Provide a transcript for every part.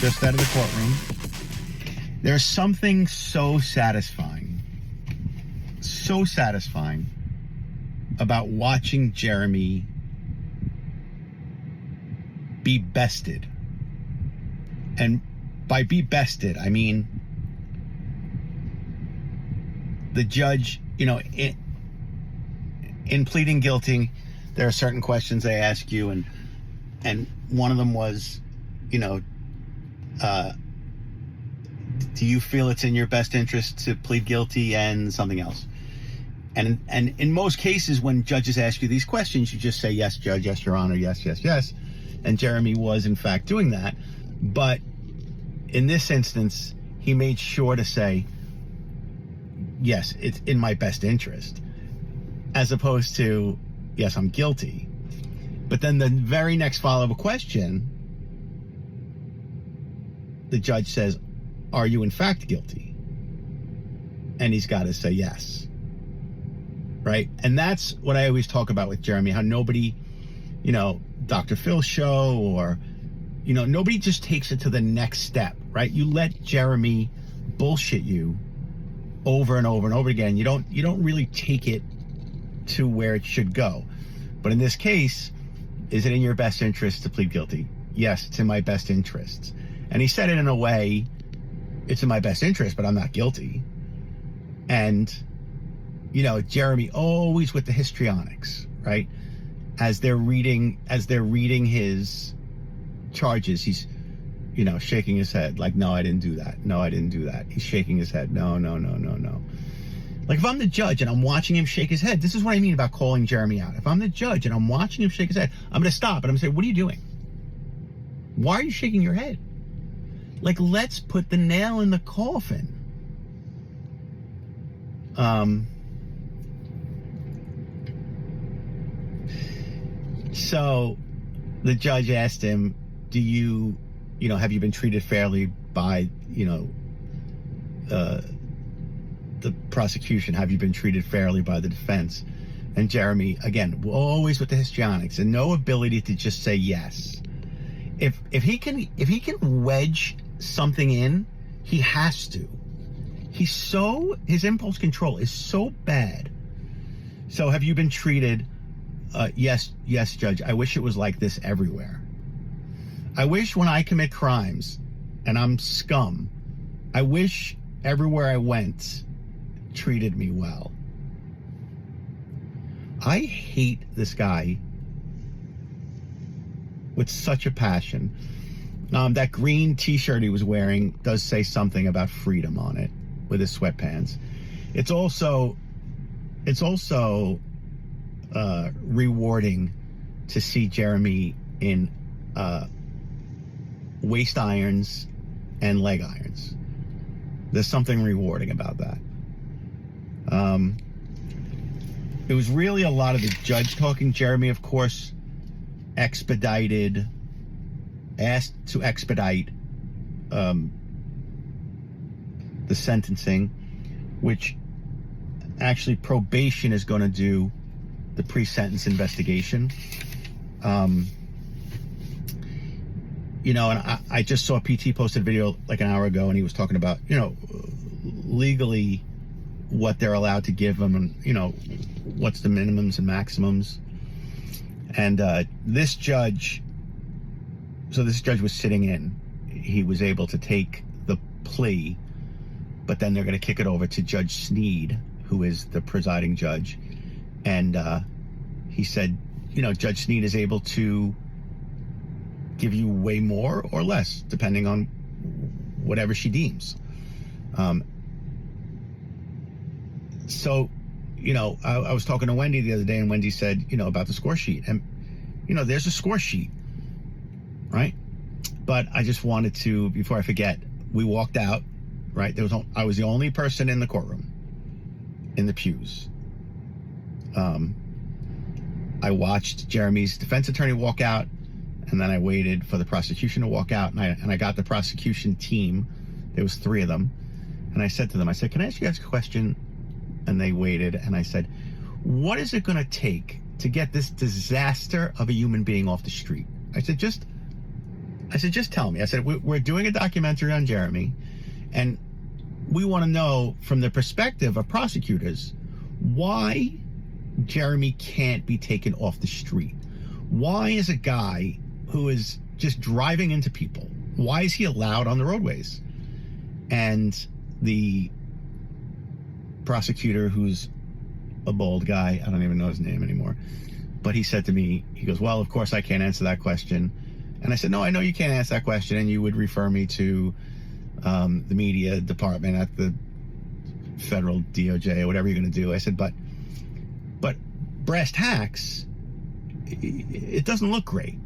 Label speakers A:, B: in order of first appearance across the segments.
A: just out of the courtroom. There's something so satisfying about watching Jeremy be bested. And by be bested, I mean the judge, you know, in pleading guilty, there are certain questions they ask you, and one of them was, you know, do you feel it's in your best interest to plead guilty, and something else? And in most cases, when judges ask you these questions, you just say, yes, judge, yes, your honor, yes, yes, yes. And Jeremy was, in fact, doing that. But in this instance, he made sure to say, yes, it's in my best interest, as opposed to, yes, I'm guilty. But then the very next follow-up question, the judge says, are you in fact guilty? And he's got to say yes. Right? And that's what I always talk about with Jeremy, how nobody, you know, Dr. Phil's show, or, you know, nobody just takes it to the next step, right? You let Jeremy bullshit you over and over and over again. You don't really take it to where it should go. But in this case, is it in your best interest to plead guilty? Yes, it's in my best interest. And he said it in a way, it's in my best interest, but I'm not guilty. And, you know, Jeremy always with the histrionics, right? As they're reading his charges, he's, you know, shaking his head like, no, I didn't do that. No, I didn't do that. He's shaking his head. No. Like, if I'm the judge and I'm watching him shake his head, this is what I mean about calling Jeremy out. If I'm the judge and I'm watching him shake his head, I'm going to stop and I'm going to say, what are you doing? Why are you shaking your head? Like, let's put the nail in the coffin. So the judge asked him, do you know, have you been treated fairly by, you know, the prosecution? Have you been treated fairly by the defense? And Jeremy, again, always with the histrionics and no ability to just say yes. If he can wedge something in, he has to. His impulse control is so bad. So have you been treated? Yes, judge. I wish it was like this everywhere. I wish when I commit crimes and I'm scum, I wish everywhere I went treated me well. I hate this guy with such a passion. That green t-shirt he was wearing does say something about freedom on it with his sweatpants. It's also rewarding to see Jeremy in waist irons and leg irons. There's something rewarding about that. It was really a lot of the judge talking. Jeremy, of course, asked to expedite the sentencing, which actually probation is going to do the pre-sentence investigation. You know, and I just saw PT posted a video like an hour ago, and he was talking about, you know, legally what they're allowed to give them, and, you know, what's the minimums and maximums. And this judge was sitting in. He was able to take the plea, but then they're going to kick it over to Judge Sneed, who is the presiding judge. And he said, you know, Judge Sneed is able to give you way more or less, depending on whatever she deems. So, you know, I was talking to Wendy the other day, and Wendy said, you know, about the score sheet. And, you know, there's a score sheet, right? But I just wanted to, before I forget, we walked out, right? I was the only person in the courtroom, in the pews. I watched Jeremy's defense attorney walk out, and then I waited for the prosecution to walk out, and I got the prosecution team. There was 3 of them. And I said to them, I said, can I ask you guys a question? And they waited, and I said, what is it going to take to get this disaster of a human being off the street? I said, just I said, just tell me. I said, we're doing a documentary on Jeremy, and we want to know from the perspective of prosecutors why Jeremy can't be taken off the street. Why is a guy who is just driving into people, why is he allowed on the roadways? And the prosecutor, who's a bald guy, I don't even know his name anymore, but he said to me, he goes, well, of course I can't answer that question. And I said, no, I know you can't answer that question, and you would refer me to the media department at the federal DOJ or whatever you're going to do. I said, but brass tacks, it doesn't look great.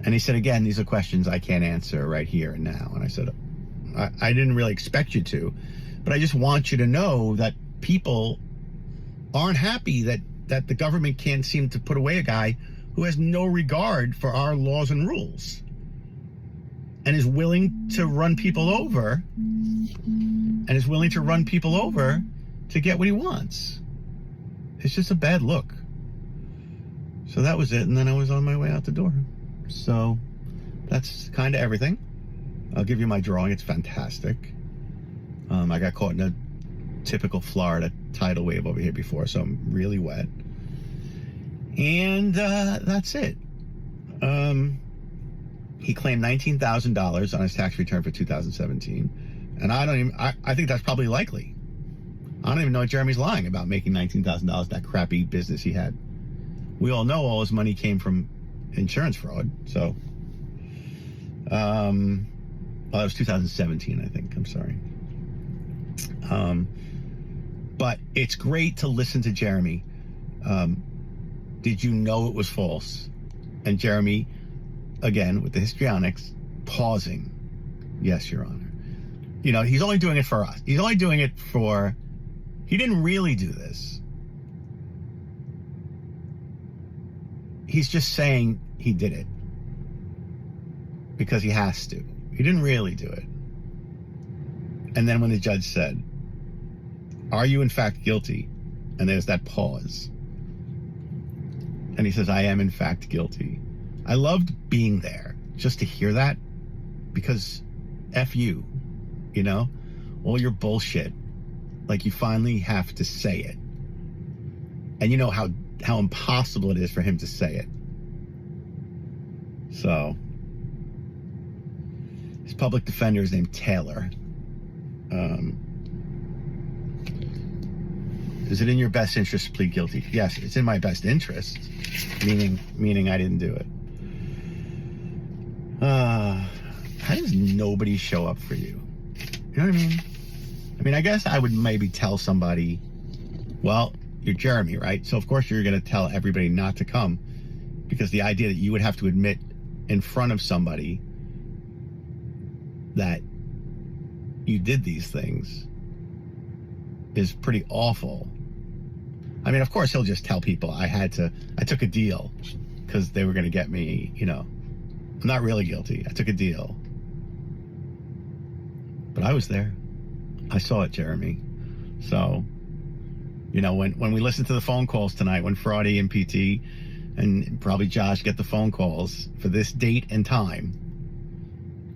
A: And he said, again, these are questions I can't answer right here and now. And I said, I didn't really expect you to, but I just want you to know that people aren't happy that the government can't seem to put away a guy who has no regard for our laws and rules and is willing to run people over to get what he wants. It's just a bad look. So that was it. And then I was on my way out the door. So that's kind of everything. I'll give you my drawing. It's fantastic. I got caught in a typical Florida tidal wave over here before, so I'm really wet. And that's it. He claimed $19,000 on his tax return for 2017. And I think that's probably likely. I don't even know if Jeremy's lying about making $19,000, that crappy business he had. We all know all his money came from insurance fraud. So, well, that was 2017, I think. I'm sorry. But it's great to listen to Jeremy. Did you know it was false? And Jeremy, again, with the histrionics, pausing. Yes, Your Honor. You know, he's only doing it for us. He's only doing it for, he didn't really do this. He's just saying he did it because he has to. He didn't really do it. And then when the judge said, are you in fact guilty? And there's that pause. And he says, I am in fact guilty. I loved being there just to hear that, because F you, you know, all your bullshit. Like, you finally have to say it. And you know how impossible it is for him to say it. So, his public defender is named Taylor. Is it in your best interest to plead guilty? Yes, it's in my best interest, meaning I didn't do it. How does nobody show up for you? You know what I mean? I mean, I guess I would maybe tell somebody, well, you're Jeremy, right? So of course you're going to tell everybody not to come, because the idea that you would have to admit in front of somebody that you did these things is pretty awful. I mean, of course he'll just tell people I took a deal because they were going to get me, you know. I'm not really guilty. I took a deal. But I was there. I saw it, Jeremy. So, you know, when we listen to the phone calls tonight, when Fraudy and PT and probably Josh get the phone calls for this date and time,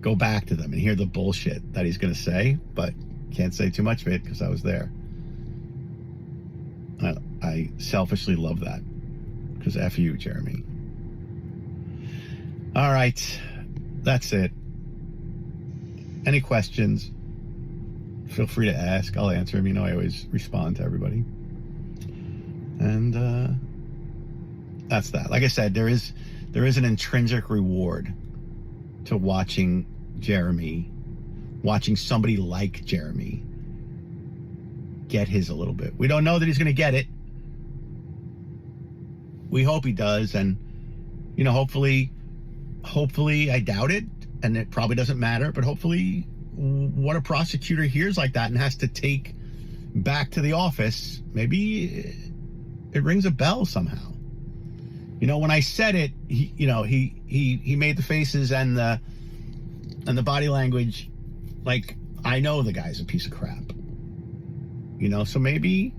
A: go back to them and hear the bullshit that he's going to say, but can't say too much of it because I was there. I selfishly love that, because F you, Jeremy. All right, that's it. Any questions, feel free to ask. I'll answer them. You know, I always respond to everybody. And that's that. Like I said, there is an intrinsic reward to watching Jeremy, watching somebody like Jeremy get his a little bit. We don't know that he's going to get it. We hope he does, and you know, hopefully I doubt it, and it probably doesn't matter, but hopefully what a prosecutor hears like that and has to take back to the office, maybe it rings a bell somehow. You know, when I said it, he made the faces and the body language like I know the guy's a piece of crap. You know, so maybe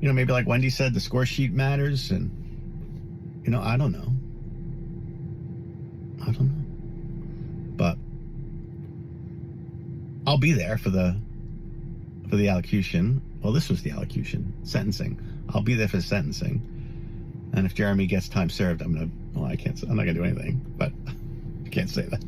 A: like Wendy said, the score sheet matters, and you know, I don't know. I don't know. But I'll be there for the allocution. Well, this was the allocution, sentencing. I'll be there for the sentencing. And if Jeremy gets time served, I'm not gonna do anything, but I can't say that.